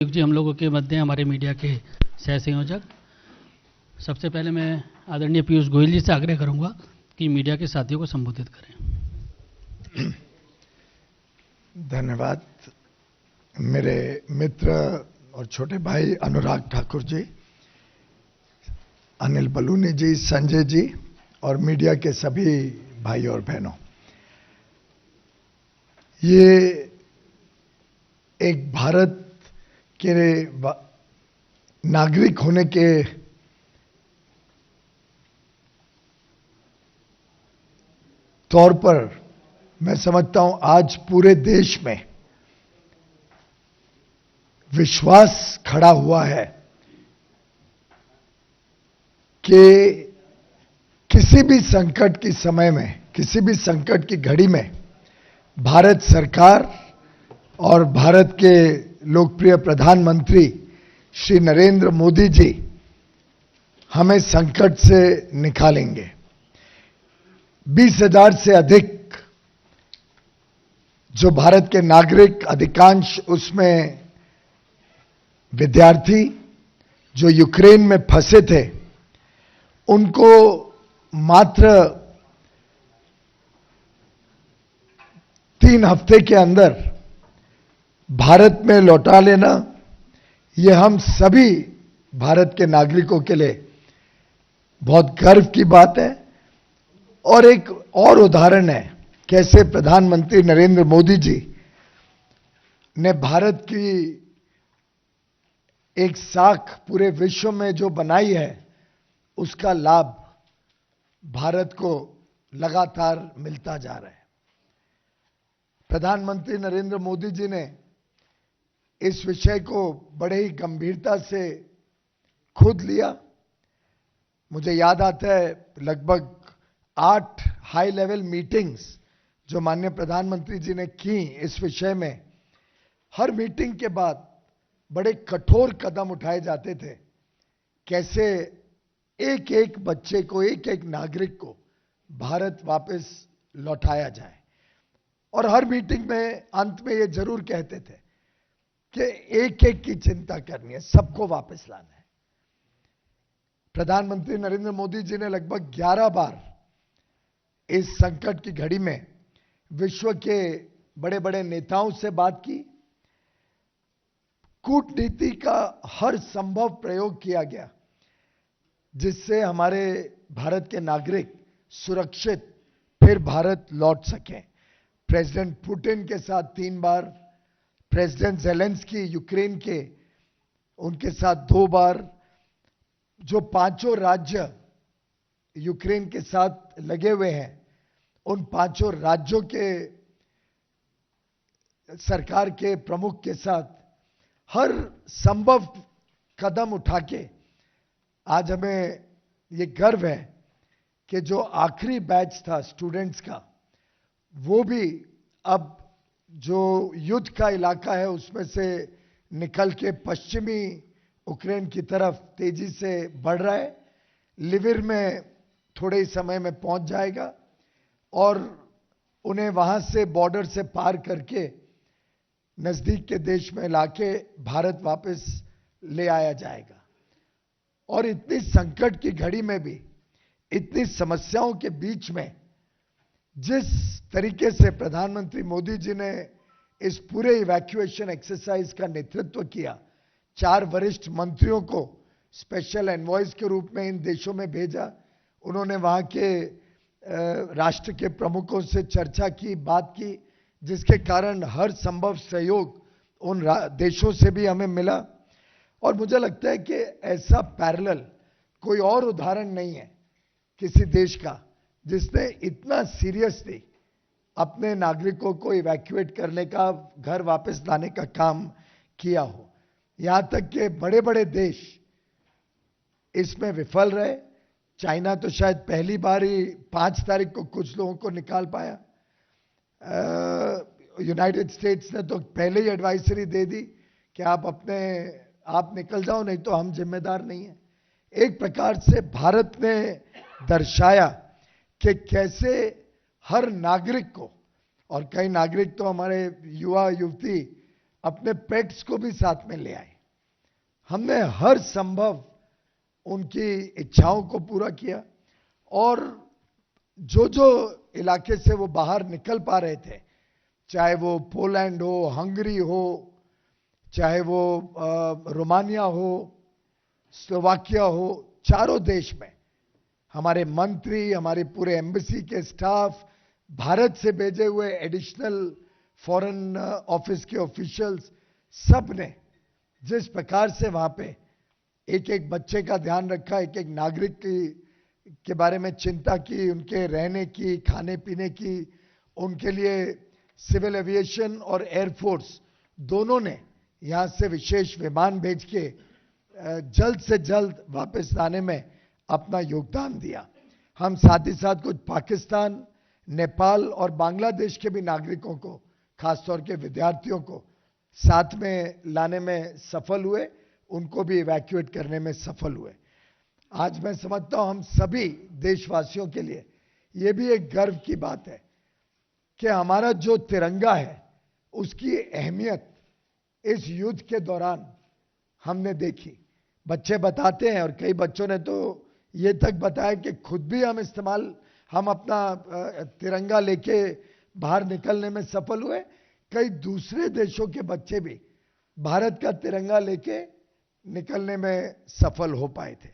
राजीव जी हम लोगों के मध्य हमारे मीडिया के सह संयोजक। सबसे पहले मैं आदरणीय पीयूष गोयल जी से आग्रह करूंगा कि मीडिया के साथियों को संबोधित करें। धन्यवाद। मेरे मित्र और छोटे भाई अनुराग ठाकुर जी, अनिल बलूनी जी, संजय जी और मीडिया के सभी भाई और बहनों, ये एक भारत के नागरिक होने के तौर पर मैं समझता हूं आज पूरे देश में विश्वास खड़ा हुआ है कि किसी भी संकट के समय में, किसी भी संकट की घड़ी में भारत सरकार और भारत के लोकप्रिय प्रधानमंत्री श्री नरेंद्र मोदी जी हमें संकट से निकालेंगे। 20,000 से अधिक जो भारत के नागरिक, अधिकांश उसमें विद्यार्थी जो यूक्रेन में फंसे थे, उनको मात्र 3 हफ्ते के अंदर भारत में लौटा लेना, यह हम सभी भारत के नागरिकों के लिए बहुत गर्व की बात है। और एक और उदाहरण है कैसे प्रधानमंत्री नरेंद्र मोदी जी ने भारत की एक साख पूरे विश्व में जो बनाई है, उसका लाभ भारत को लगातार मिलता जा रहा है। प्रधानमंत्री नरेंद्र मोदी जी ने इस विषय को बड़े ही गंभीरता से खुद लिया। मुझे याद आता है लगभग 8 हाई लेवल मीटिंग्स जो माननीय प्रधानमंत्री जी ने की इस विषय में। हर मीटिंग के बाद बड़े कठोर कदम उठाए जाते थे, कैसे एक एक बच्चे को, एक एक नागरिक को भारत वापस लौटाया जाए। और हर मीटिंग में अंत में ये जरूर कहते थे कि एक एक की चिंता करनी है, सबको वापस लाना है। प्रधानमंत्री नरेंद्र मोदी जी ने लगभग 11 बार इस संकट की घड़ी में विश्व के बड़े बड़े नेताओं से बात की। कूटनीति का हर संभव प्रयोग किया गया जिससे हमारे भारत के नागरिक सुरक्षित फिर भारत लौट सकें। प्रेसिडेंट पुतिन के साथ 3 बार, प्रेसिडेंट ज़ेलेंस्की यूक्रेन के, उनके साथ 2 बार, जो 5 राज्य यूक्रेन के साथ लगे हुए हैं, उन 5 राज्यों के सरकार के प्रमुख के साथ हर संभव कदम उठा के आज हमें ये गर्व है कि जो आखिरी बैच था स्टूडेंट्स का, वो भी अब जो युद्ध का इलाका है उसमें से निकल के पश्चिमी यूक्रेन की तरफ तेजी से बढ़ रहा है। लिविव में थोड़े ही समय में पहुंच जाएगा और उन्हें वहां से बॉर्डर से पार करके नजदीक के देश में लाके भारत वापस ले आया जाएगा। और इतनी संकट की घड़ी में भी, इतनी समस्याओं के बीच में जिस तरीके से प्रधानमंत्री मोदी जी ने इस पूरे इवैक्यूएशन एक्सरसाइज का नेतृत्व किया, 4 वरिष्ठ मंत्रियों को स्पेशल एनवॉयज के रूप में इन देशों में भेजा। उन्होंने वहां के राष्ट्र के प्रमुखों से चर्चा की, बात की, जिसके कारण हर संभव सहयोग उन देशों से भी हमें मिला। और मुझे लगता है कि ऐसा पैरेलल कोई और उदाहरण नहीं है किसी देश का जिसने इतना सीरियसली अपने नागरिकों को इवैक्यूएट करने का, घर वापस लाने का काम किया हो। यहां तक कि बड़े बड़े देश इसमें विफल रहे। चाइना तो शायद पहली बार ही 5 तारीख को कुछ लोगों को निकाल पाया। यूनाइटेड स्टेट्स ने तो पहले ही एडवाइजरी दे दी कि आप निकल जाओ, नहीं तो हम जिम्मेदार नहीं हैं। एक प्रकार से भारत ने दर्शाया कि कैसे हर नागरिक को, और कई नागरिक तो हमारे युवा युवती अपने पेट्स को भी साथ में ले आए। हमने हर संभव उनकी इच्छाओं को पूरा किया और जो जो इलाके से वो बाहर निकल पा रहे थे, चाहे वो पोलैंड हो, हंगरी हो, चाहे वो रोमानिया हो, स्लोवाकिया हो, चारों देश में हमारे मंत्री, हमारे पूरे एम्बेसी के स्टाफ, भारत से भेजे हुए एडिशनल फॉरेन ऑफिस के ऑफिशियल्स, सब ने जिस प्रकार से वहां पे एक एक बच्चे का ध्यान रखा, एक एक नागरिक के बारे में चिंता की, उनके रहने की, खाने पीने की, उनके लिए सिविल एविएशन और एयरफोर्स दोनों ने यहां से विशेष विमान भेज के जल्द से जल्द वापस लाने में अपना योगदान दिया। हम साथ ही साथ कुछ पाकिस्तान, नेपाल और बांग्लादेश के भी नागरिकों को, खासतौर के विद्यार्थियों को साथ में लाने में सफल हुए, उनको भी इवैक्यूएट करने में सफल हुए। आज मैं समझता हूं हम सभी देशवासियों के लिए यह भी एक गर्व की बात है कि हमारा जो तिरंगा है उसकी अहमियत इस युद्ध के दौरान हमने देखी। बच्चे बताते हैं और कई बच्चों ने तो ये तक बताया कि खुद भी हम अपना तिरंगा लेके बाहर निकलने में सफल हुए। कई दूसरे देशों के बच्चे भी भारत का तिरंगा लेके निकलने में सफल हो पाए थे।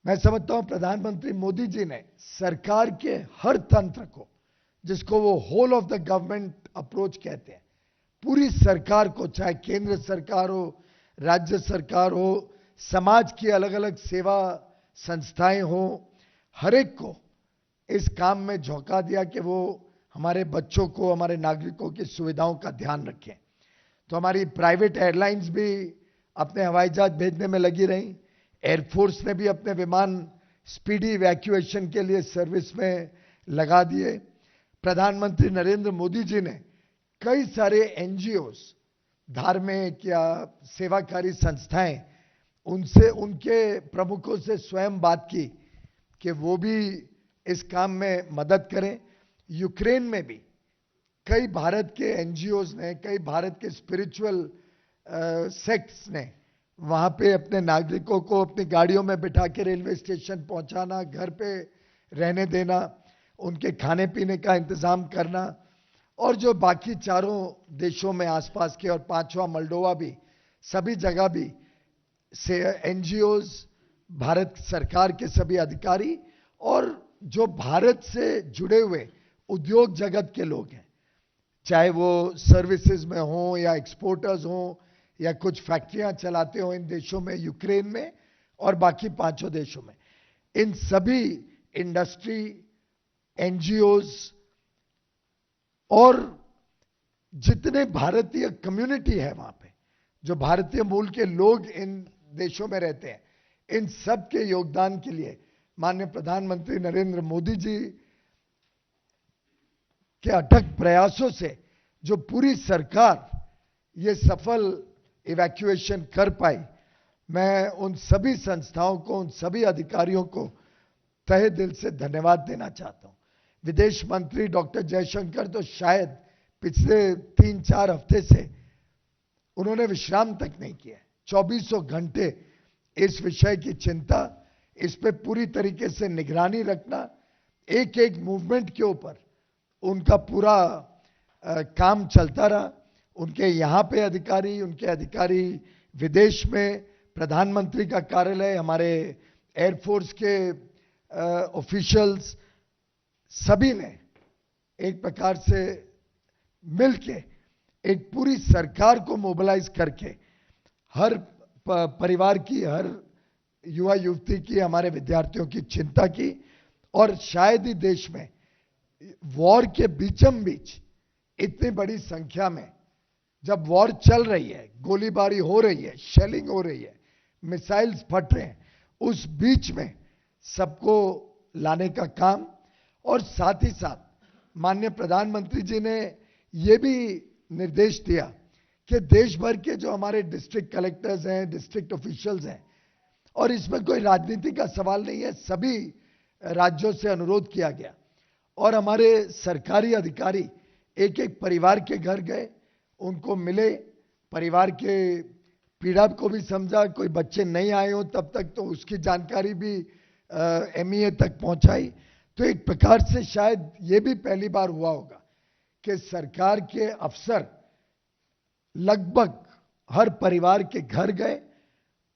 मैं समझता हूं प्रधानमंत्री मोदी जी ने सरकार के हर तंत्र को, जिसको वो whole of the government approach कहते हैं, पूरी सरकार को, चाहे केंद्र सरकार हो, राज्य सरकार हो, समाज की अलग अलग सेवा संस्थाएं हो, हर एक को इस काम में झोंका दिया कि वो हमारे बच्चों को, हमारे नागरिकों की सुविधाओं का ध्यान रखें। तो हमारी प्राइवेट एयरलाइंस भी अपने हवाई जहाज भेजने में लगी रही, एयरफोर्स ने भी अपने विमान स्पीडी इवैक्यूएशन के लिए सर्विस में लगा दिए। प्रधानमंत्री नरेंद्र मोदी जी ने कई सारे एनजीओस, धार्मिक या सेवाकारी संस्थाएं, उनसे, उनके प्रमुखों से स्वयं बात की कि वो भी इस काम में मदद करें। यूक्रेन में भी कई भारत के एनजीओस ने, कई भारत के स्पिरिचुअल सेक्ट्स ने वहां पे अपने नागरिकों को अपनी गाड़ियों में बिठा के रेलवे स्टेशन पहुंचाना, घर पे रहने देना, उनके खाने पीने का इंतजाम करना, और जो बाकी चारों देशों में आसपास के और पांचवा मोल्डोवा भी, सभी जगह भी से एनजीओस, भारत सरकार के सभी अधिकारी और जो भारत से जुड़े हुए उद्योग जगत के लोग हैं, चाहे वो सर्विसेज में हो या एक्सपोर्टर्स हो या कुछ फैक्ट्रियां चलाते हो इन देशों में, यूक्रेन में और बाकी पांचों देशों में, इन सभी इंडस्ट्री, एनजीओस और जितने भारतीय कम्युनिटी है वहां पे, जो भारतीय मूल के लोग इन देशों में रहते हैं, इन सब के योगदान के लिए माननीय प्रधानमंत्री नरेंद्र मोदी जी के अथक प्रयासों से जो पूरी सरकार ये सफल इवैक्यूएशन कर पाई, मैं उन सभी संस्थाओं को, उन सभी अधिकारियों को तहे दिल से धन्यवाद देना चाहता हूं। विदेश मंत्री डॉक्टर जयशंकर तो शायद पिछले 3-4 हफ्ते से उन्होंने विश्राम तक नहीं किया, 24 घंटे इस विषय की चिंता, इस पे पूरी तरीके से निगरानी रखना, एक एक मूवमेंट के ऊपर उनका पूरा काम चलता रहा। उनके यहां पे अधिकारी, उनके अधिकारी विदेश में, प्रधानमंत्री का कार्यालय, हमारे एयरफोर्स के ऑफिशियल्स, सभी ने एक प्रकार से मिलके एक पूरी सरकार को मोबिलाइज करके हर परिवार की, हर युवा युवती की, हमारे विद्यार्थियों की चिंता की। और शायद ही देश में वॉर के बीचम बीच इतनी बड़ी संख्या में, जब वॉर चल रही है, गोलीबारी हो रही है, शेलिंग हो रही है, मिसाइल्स फट रहे हैं, उस बीच में सबको लाने का काम, और साथ ही साथ माननीय प्रधानमंत्री जी ने यह भी निर्देश दिया कि देश भर के जो हमारे डिस्ट्रिक्ट कलेक्टर्स हैं, डिस्ट्रिक्ट ऑफिशियल्स हैं, और इसमें कोई राजनीति का सवाल नहीं है, सभी राज्यों से अनुरोध किया गया और हमारे सरकारी अधिकारी एक एक परिवार के घर गए, उनको मिले, परिवार के पीड़ा को भी समझा, कोई बच्चे नहीं आए हो तब तक तो उसकी जानकारी भी एमईए तक पहुंचाई। तो एक प्रकार से शायद ये भी पहली बार हुआ होगा कि सरकार के अफसर लगभग हर परिवार के घर गए,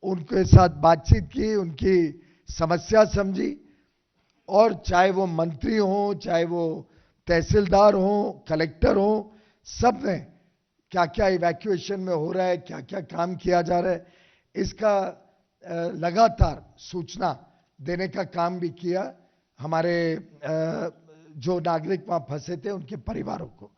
उनके साथ बातचीत की, उनकी समस्या समझी, और चाहे वो मंत्री हो, चाहे वो तहसीलदार हो, कलेक्टर हो, सब ने क्या क्या इवैक्यूएशन में हो रहा है, क्या क्या काम किया जा रहा है, इसका लगातार सूचना देने का काम भी किया हमारे जो नागरिक वहां फंसे थे उनके परिवारों को।